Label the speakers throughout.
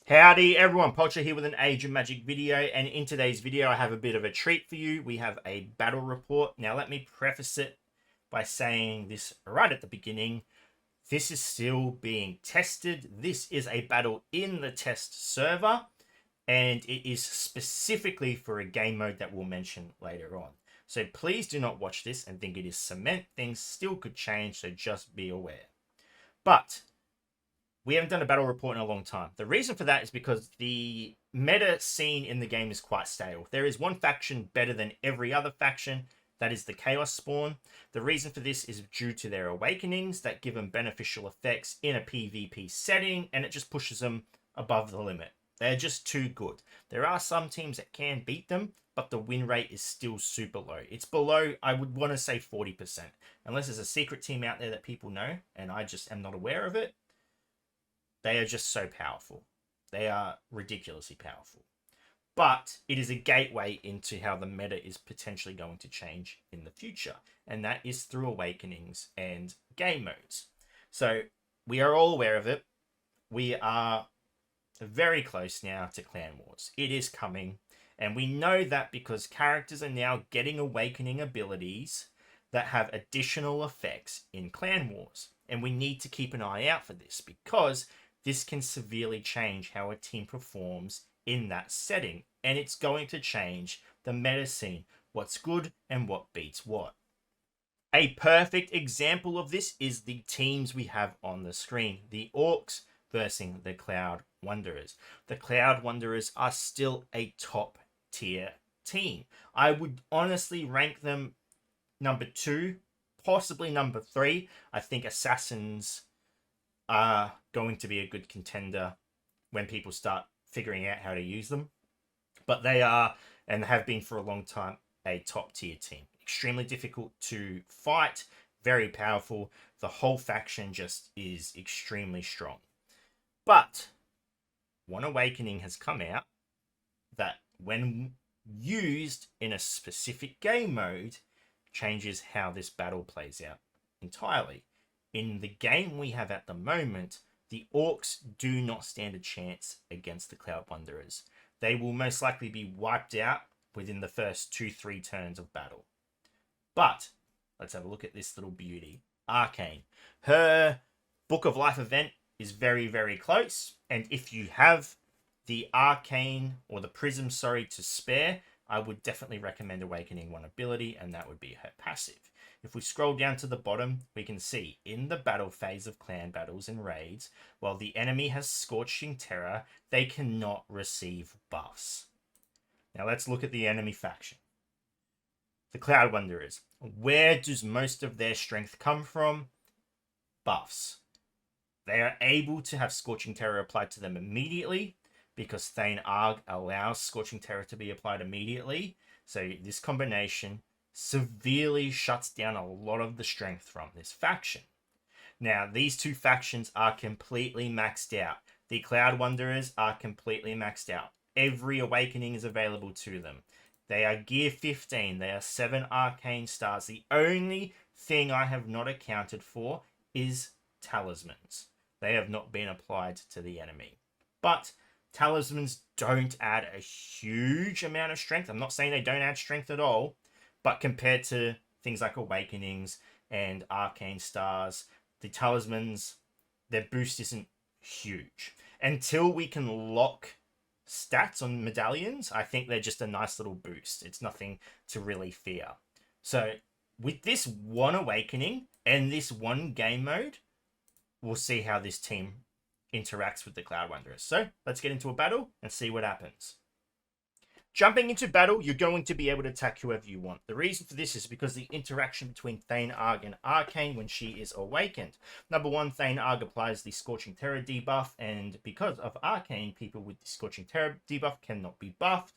Speaker 1: Howdy everyone, Poacher here with an Age of Magic video, and in today's video I have a bit of a treat for you. We have a battle report. Now let me preface it by saying this right at the beginning. This is still being tested. This is a battle in the test server, and it is specifically for a game mode that we'll mention later on. So please do not watch this and think it is cement. Things still could change, so just be aware. But we haven't done a battle report in a long time. The reason for that is because the meta scene in the game is quite stale. There is one faction better than every other faction. That is the Chaos Spawn. The reason for this is due to their awakenings that give them beneficial effects in a PvP setting, and it just pushes them above the limit. They're just too good. There are some teams that can beat them, but the win rate is still super low. It's below, I would want to say 40%. Unless there's a secret team out there that people know, and I just am not aware of it. They are just so powerful. They are ridiculously powerful. But it is a gateway into how the meta is potentially going to change in the future. And that is through awakenings and game modes. So we are all aware of it. We are very close now to Clan Wars. It is coming. And we know that because characters are now getting awakening abilities that have additional effects in Clan Wars. And we need to keep an eye out for this because this can severely change how a team performs in that setting. And it's going to change the meta scene, what's good and what beats what. A perfect example of this is the teams we have on the screen. The Orks versus the Cloud Wanderers. The Cloud Wanderers are still a top tier team. I would honestly rank them number 2, possibly number 3. I think Assassins are going to be a good contender when people start figuring out how to use them. But they are, and have been for a long time, a top tier team. Extremely difficult to fight, very powerful. The whole faction just is extremely strong. But one awakening has come out that when used in a specific game mode, changes how this battle plays out entirely. In the game we have at the moment, the Orks do not stand a chance against the Cloud Wanderers. They will most likely be wiped out within the first 2-3 turns of battle. But let's have a look at this little beauty, Arcane. Her Book of Life event is very, very close. And if you have the Arcane, or the Prism, to spare, I would definitely recommend Awakening one ability, and that would be her passive. If we scroll down to the bottom, we can see in the battle phase of clan battles and raids, while the enemy has Scorching Terror, they cannot receive buffs. Now let's look at the enemy faction. The Cloud Wanderers. Where does most of their strength come from? Buffs. They are able to have Scorching Terror applied to them immediately, because Thane Arg allows Scorching Terror to be applied immediately. So this combination severely shuts down a lot of the strength from this faction. Now, these two factions are completely maxed out. The Cloud Wanderers are completely maxed out. Every awakening is available to them. They are gear 15. They are 7 arcane stars. The only thing I have not accounted for is talismans. They have not been applied to the enemy. But talismans don't add a huge amount of strength. I'm not saying they don't add strength at all, but compared to things like awakenings and arcane stars, the talismans, their boost isn't huge. Until we can lock stats on medallions, I think they're just a nice little boost. It's nothing to really fear. So with this one awakening and this one game mode, we'll see how this team interacts with the Cloud Wanderers. So let's get into a battle and see what happens. Jumping into battle, you're going to be able to attack whoever you want. The reason for this is because the interaction between Thane Arg and Arcane when she is awakened. Number 1, Thane Arg applies the Scorching Terror debuff, and because of Arcane, people with the Scorching Terror debuff cannot be buffed,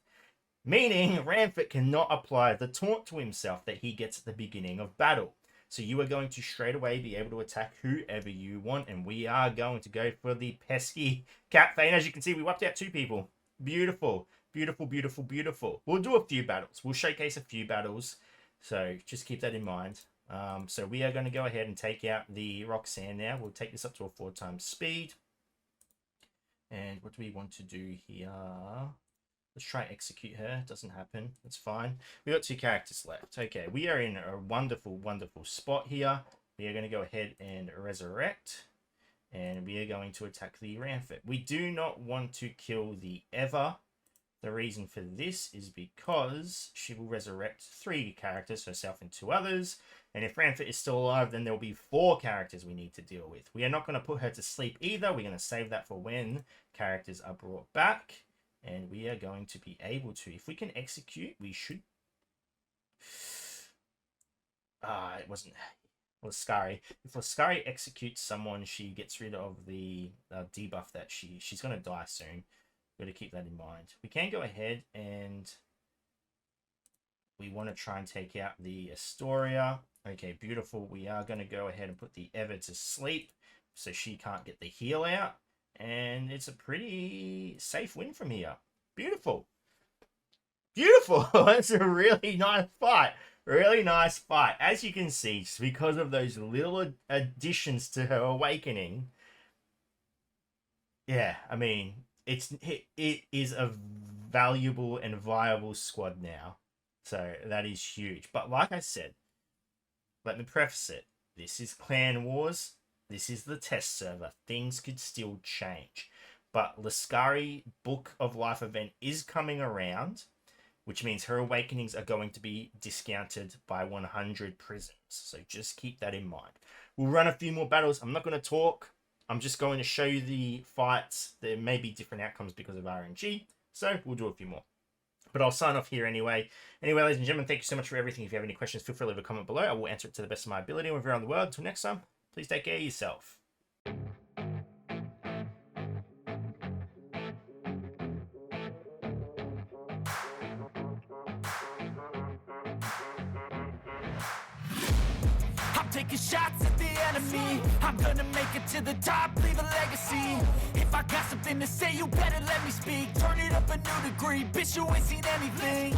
Speaker 1: meaning Ramfit cannot apply the taunt to himself that he gets at the beginning of battle. So you are going to straight away be able to attack whoever you want, and we are going to go for the pesky Cat Thane. As you can see, we wiped out 2 people. Beautiful. Beautiful, beautiful, beautiful. We'll do a few battles. We'll showcase a few battles. So just keep that in mind. So we are going to go ahead and take out the Roxanne now. We'll take this up to a 4 times speed. And what do we want to do here? Let's try execute her. Doesn't happen. That's fine. We got 2 characters left. Okay, we are in a wonderful, wonderful spot here. We are going to go ahead and resurrect. And we are going to attack the Ramfit. We do not want to kill the Ever. The reason for this is because she will resurrect 3 characters, herself and 2 others. And if Ramfit is still alive, then there will be 4 characters we need to deal with. We are not going to put her to sleep either. We're going to save that for when characters are brought back. And we are going to be able to, if we can execute, we should. It wasn't. Lascari. If Lascari executes someone, she gets rid of the debuff that she's going to die soon. Got to keep that in mind. We can go ahead and we want to try and take out the Astoria. Okay, beautiful. We are going to go ahead and put the Ever to sleep so she can't get the heal out. And it's a pretty safe win from here. Beautiful. Beautiful. That's a really nice fight. Really nice fight. As you can see, just because of those little additions to her awakening. Yeah, I mean, it is a valuable and viable squad now. So that is huge. But like I said, let me preface it. This is Clan Wars. This is the test server. Things could still change. But Lascari Book of Life event is coming around, which means her awakenings are going to be discounted by 100 prisms. So just keep that in mind. We'll run a few more battles. I'm not going to talk. I'm just going to show you the fights. There may be different outcomes because of RNG. So we'll do a few more. But I'll sign off here anyway. Anyway, ladies and gentlemen, thank you so much for everything. If you have any questions, feel free to leave a comment below. I will answer it to the best of my ability. Wherever you're around the world. Until next time, please take care of yourself.
Speaker 2: Taking shots at the enemy. I'm gonna make it to the top, leave a legacy. If I got something to say, you better let me speak. Turn it up a new degree, bitch, you ain't seen anything.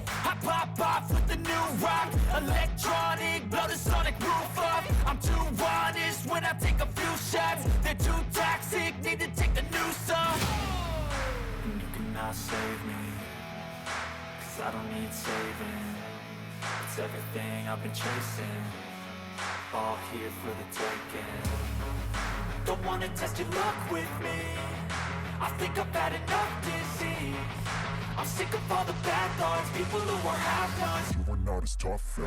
Speaker 2: I pop off with the new rock, electronic, blow the sonic roof up. I'm too honest when I take a few shots. They're too toxic, need to take the news off. And you cannot save me, cause I don't need saving. It's everything I've been chasing, all here for the taking. Don't wanna test your luck with me, I think I've had enough disease. I'm sick of all the bad thoughts, people who are half-nots.
Speaker 3: You are not as tough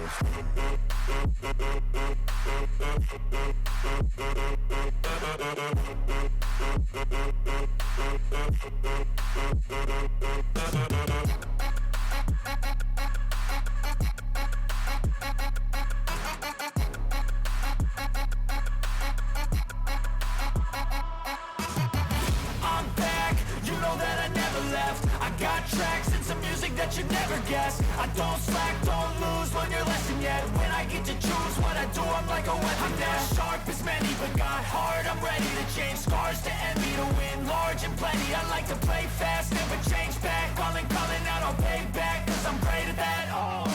Speaker 2: I'm back, you know that I never left. I got tracks and some music that you never guess. I don't slack, don't lose, learn your lesson yet. When I get to choose what I do, I'm like a weapon. I'm not sharp as many, but got heart. I'm ready to change scars to envy, to win large and plenty. I like to play fast, never change back. Calling out, I'll pay back, cause I'm great at that. Oh,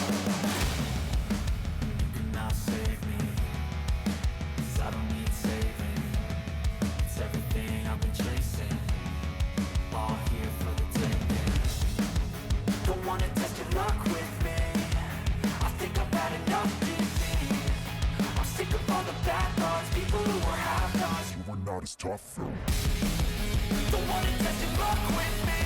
Speaker 2: you cannot save me, cause I don't need saving. It's everything I've been chasing, all here for the taking. Don't wanna test your luck with me, I think I've had enough disease. I'm sick of all the bad thoughts, people who are half-nots.
Speaker 3: You are not as tough
Speaker 2: Don't wanna test your luck with me,